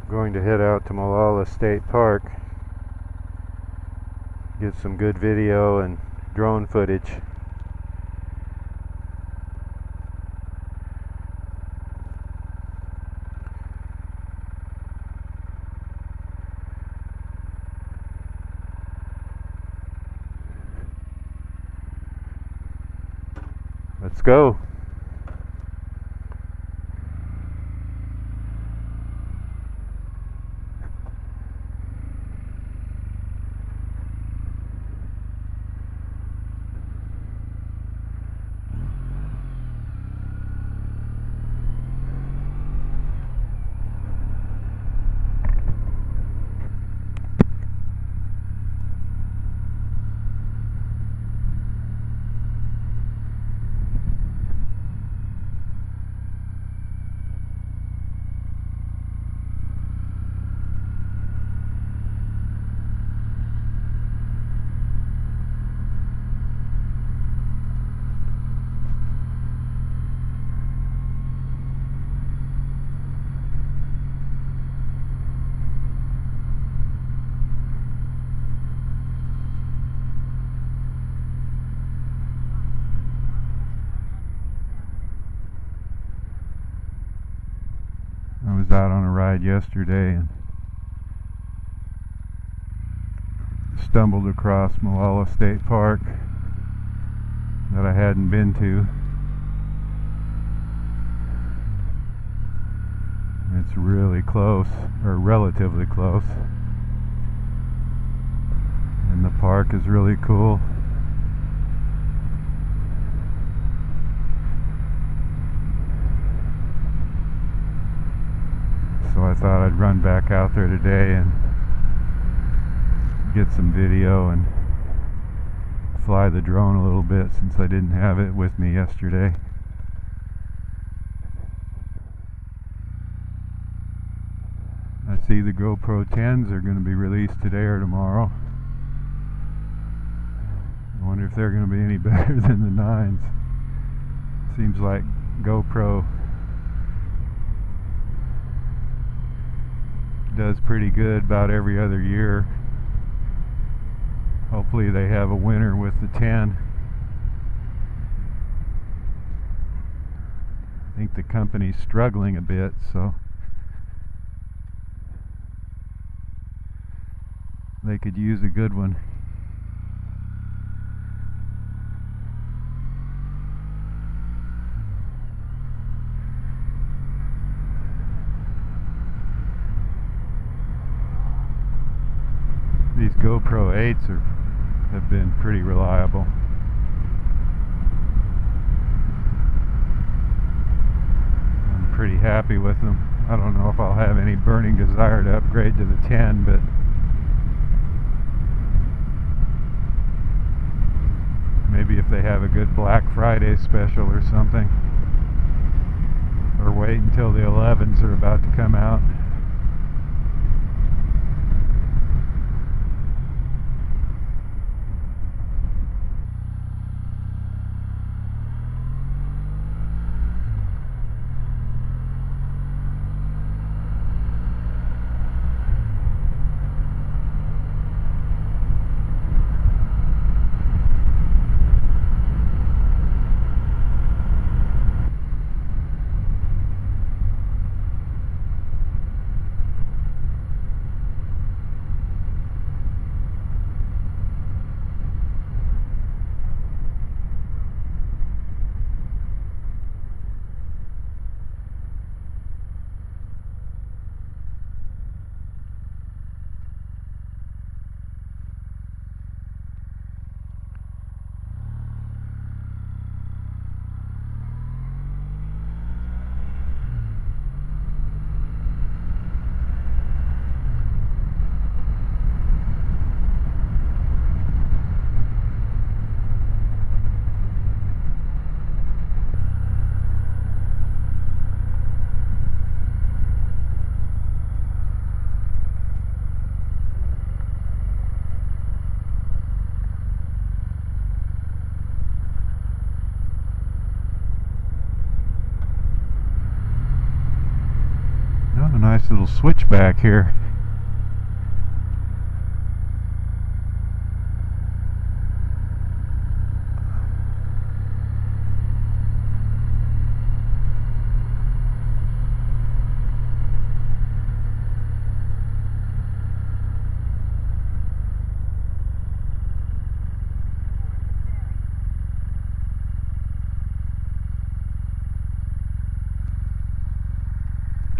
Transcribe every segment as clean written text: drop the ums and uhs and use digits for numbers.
Going to head out to Molalla State Park, get some good video and drone footage. Let's go. I was out on a ride yesterday and stumbled across Molalla State Park that I hadn't been to. It's really close, or relatively close, and the park is really cool. So I thought I'd run back out there today and get some video and fly the drone a little bit since I didn't have it with me yesterday. I see the GoPro 10s are going to be released today or tomorrow. I wonder if they're going to be any better than the 9s. Seems like GoPro does pretty good about every other year. Hopefully they have a winner with the 10. I think the company's struggling a bit, so they could use a good one. These GoPro 8s have been pretty reliable. I'm pretty happy with them. I don't know if I'll have any burning desire to upgrade to the 10, but maybe if they have a good Black Friday special or something, or wait until the 11s are about to come out. Found a nice little switchback here.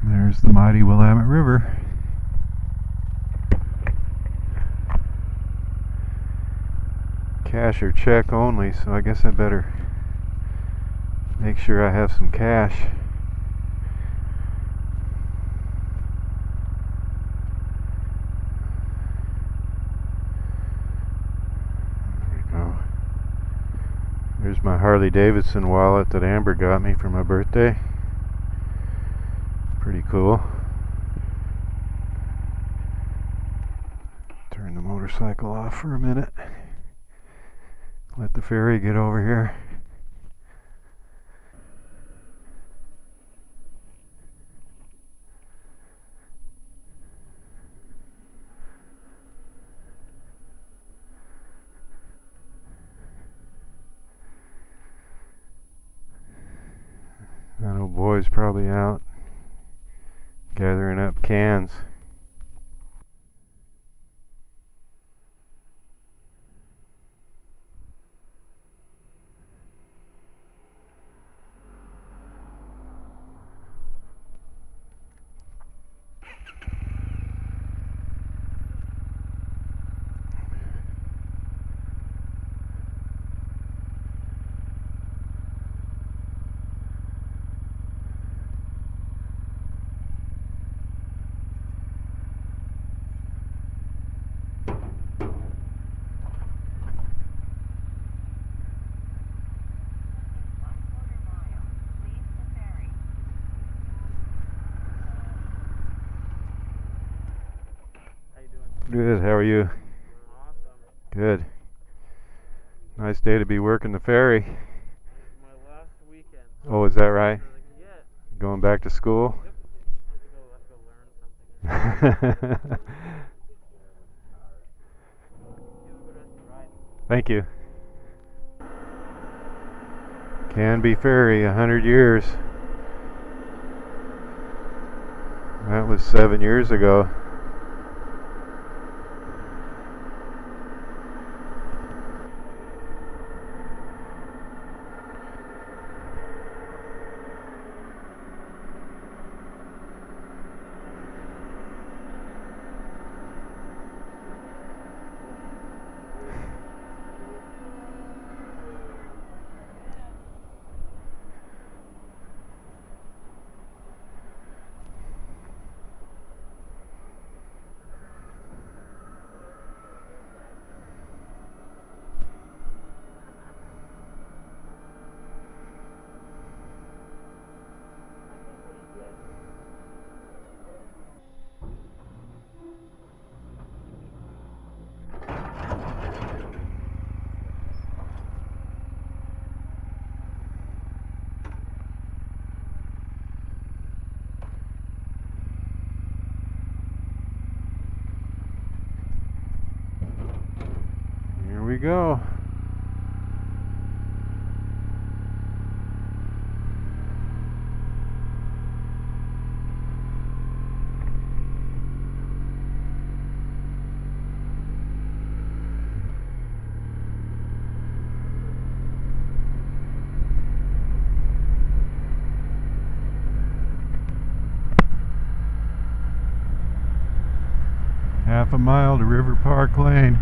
There's the mighty Willamette River. Cash or check only, so I guess I better make sure I have some cash. There we go. There's my Harley Davidson wallet that Amber got me for my birthday. Pretty cool. Turn the motorcycle off for a minute. Let the ferry get over here. That old boy's probably out gathering up cans. Good, how are you? Awesome. Good. Nice day to be working the ferry. My last weekend. Oh, is that right? Yeah. Going back to school? Yep. Let's go learn something. You have a good rest of the ride. Thank you. Canby Ferry, 100 years. That was 7 years ago. Here we go. Half a mile to River Park Lane.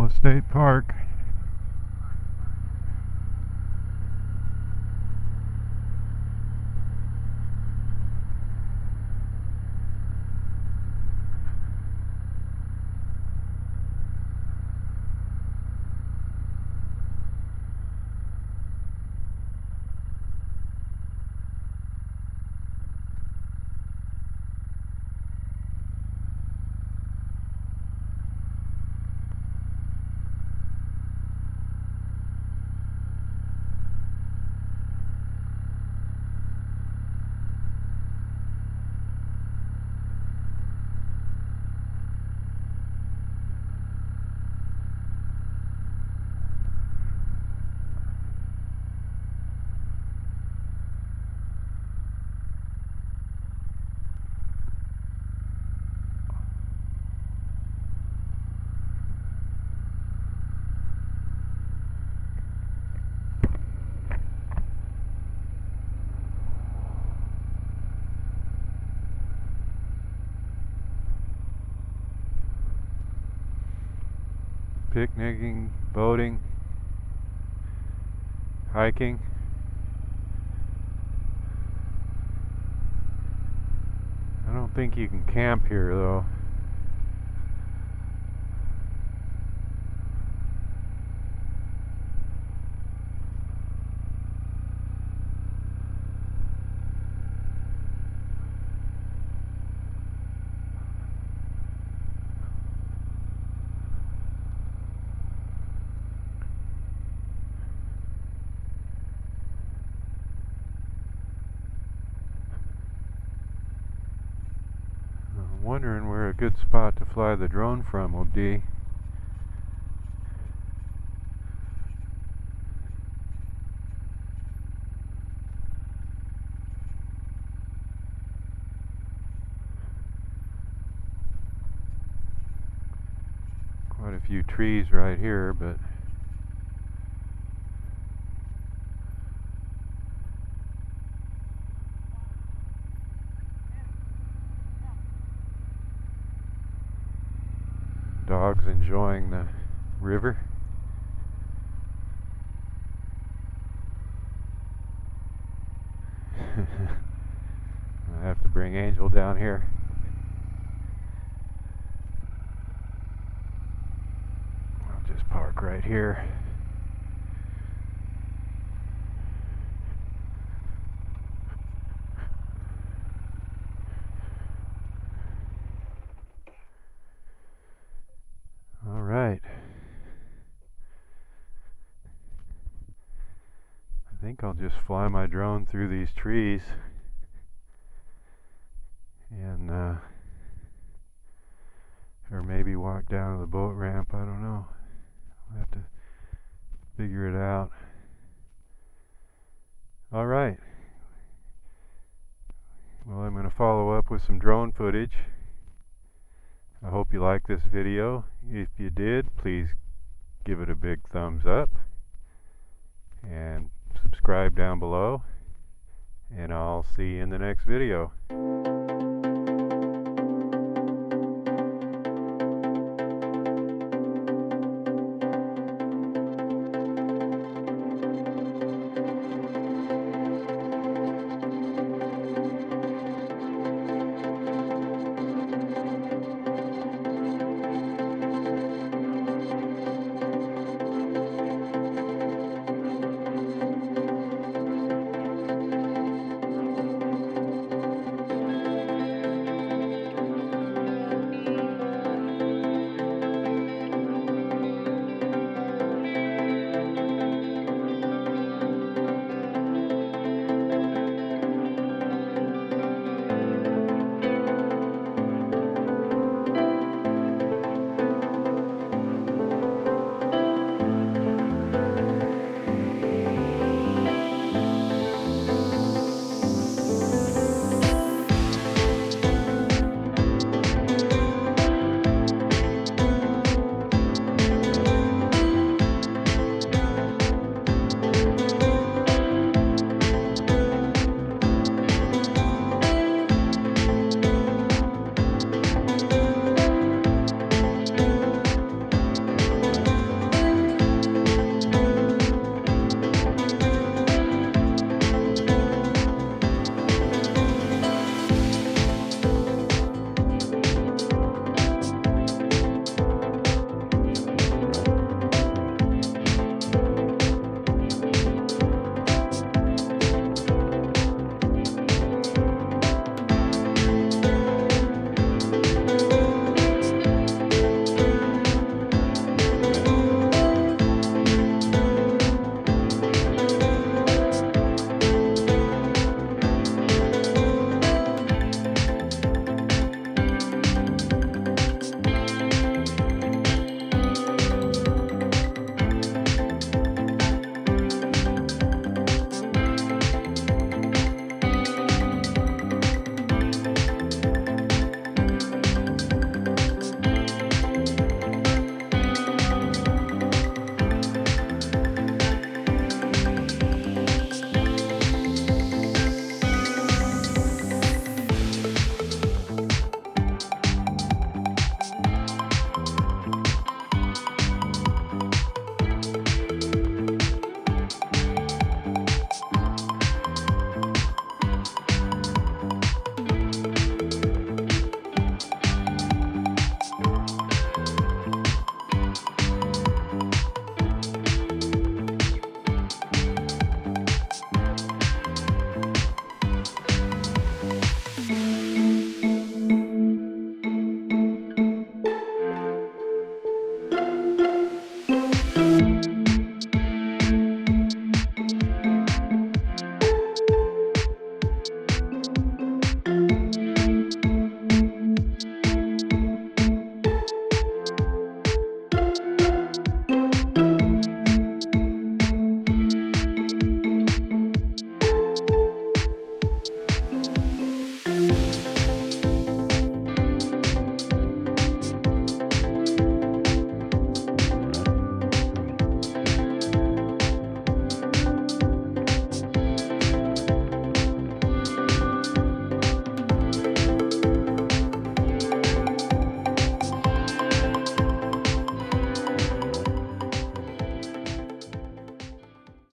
Molalla State Park. Picnicking, boating, hiking. I don't think you can camp here though. I'm wondering where a good spot to fly the drone from will be. Quite a few trees right here, but dogs enjoying the river. I have to bring Angel down here. I'll just park right here. All right. I think I'll just fly my drone through these trees and or maybe walk down to the boat ramp. I don't know. I'll have to figure it out. All right. Well, I'm going to follow up with some drone footage. I hope you liked this video. If you did, please give it a big thumbs up and subscribe down below, and I'll see you in the next video.